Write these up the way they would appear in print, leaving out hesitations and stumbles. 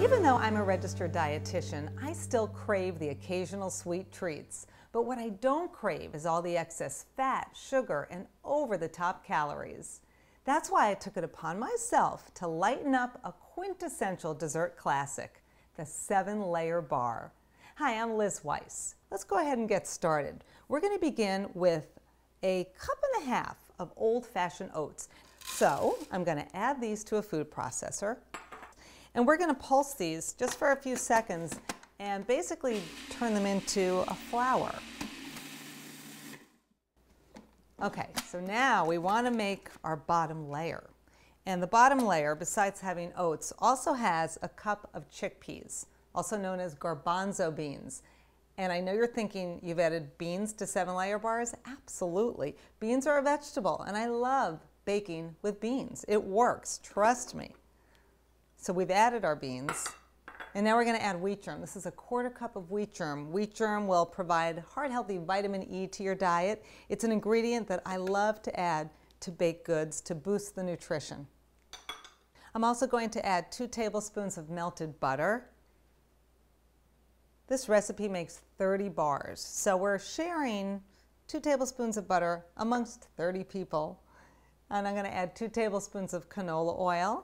Even though I'm a registered dietitian, I still crave the occasional sweet treats. But what I don't crave is all the excess fat, sugar, and over-the-top calories. That's why I took it upon myself to lighten up a quintessential dessert classic, the 7-layer bar. Hi, I'm Liz Weiss. Let's go ahead and get started. We're going to begin with a cup and a half of old-fashioned oats. So I'm going to add these to a food processor. And we're going to pulse these just for a few seconds and basically turn them into a flour. Okay, so now we want to make our bottom layer. And the bottom layer, besides having oats, also has a cup of chickpeas, also known as garbanzo beans. And I know you're thinking you've added beans to 7-layer bars. Absolutely. Beans are a vegetable, and I love baking with beans. It works, trust me. So we've added our beans, and now we're going to add wheat germ. This is a 1/4 cup of wheat germ. Wheat germ will provide heart-healthy vitamin E to your diet. It's an ingredient that I love to add to baked goods to boost the nutrition. I'm also going to add 2 tablespoons of melted butter. This recipe makes 30 bars, so we're sharing 2 tablespoons of butter amongst 30 people. And I'm going to add 2 tablespoons of canola oil.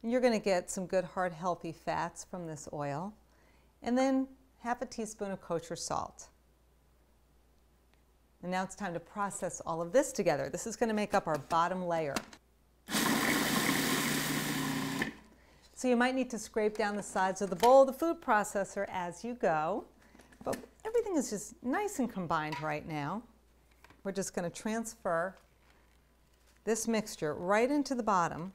You're going to get some good heart-healthy fats from this oil. And then ½ teaspoon of kosher salt. And now it's time to process all of this together. This is going to make up our bottom layer. So you might need to scrape down the sides of the bowl of the food processor as you go. But everything is just nice and combined right now. We're just going to transfer this mixture right into the bottom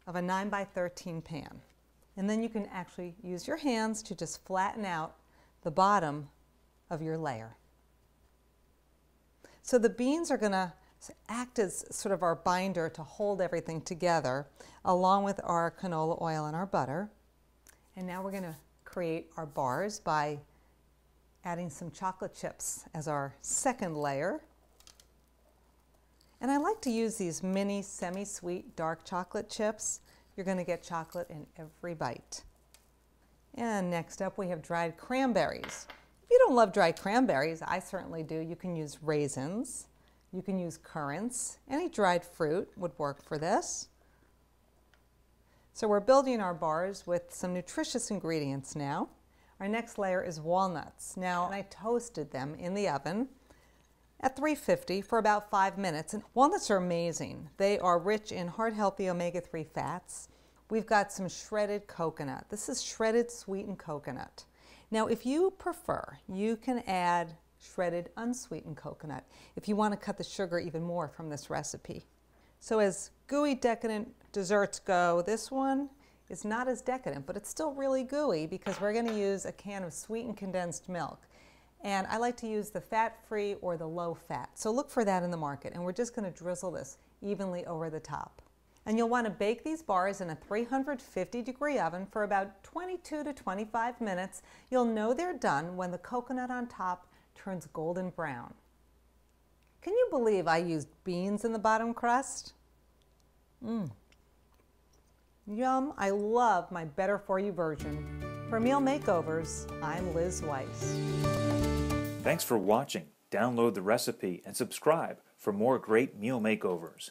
of a 9x13 pan. And then you can actually use your hands to just flatten out the bottom of your layer. So the beans are going to act as sort of our binder to hold everything together, along with our canola oil and our butter. And now we're going to create our bars by adding some chocolate chips as our second layer. And I like to use these mini semi-sweet dark chocolate chips. You're going to get chocolate in every bite. And next up we have dried cranberries. If you don't love dried cranberries, I certainly do. You can use raisins. You can use currants. Any dried fruit would work for this. So we're building our bars with some nutritious ingredients now. Our next layer is walnuts. Now I toasted them in the oven at 350 for about 5 minutes. And walnuts are amazing. They are rich in heart-healthy omega-3 fats. We've got some shredded coconut. This is shredded sweetened coconut. Now, if you prefer, you can add shredded unsweetened coconut if you want to cut the sugar even more from this recipe. So as gooey, decadent desserts go, this one is not as decadent, but it's still really gooey because we're going to use a can of sweetened condensed milk. And I like to use the fat-free or the low-fat. So look for that in the market. And we're just going to drizzle this evenly over the top. And you'll want to bake these bars in a 350-degree oven for about 22 to 25 minutes. You'll know they're done when the coconut on top turns golden brown. Can you believe I used beans in the bottom crust? Yum, I love my better for you version. For Meal Makeovers, I'm Liz Weiss. Thanks for watching. Download the recipe and subscribe for more great meal makeovers.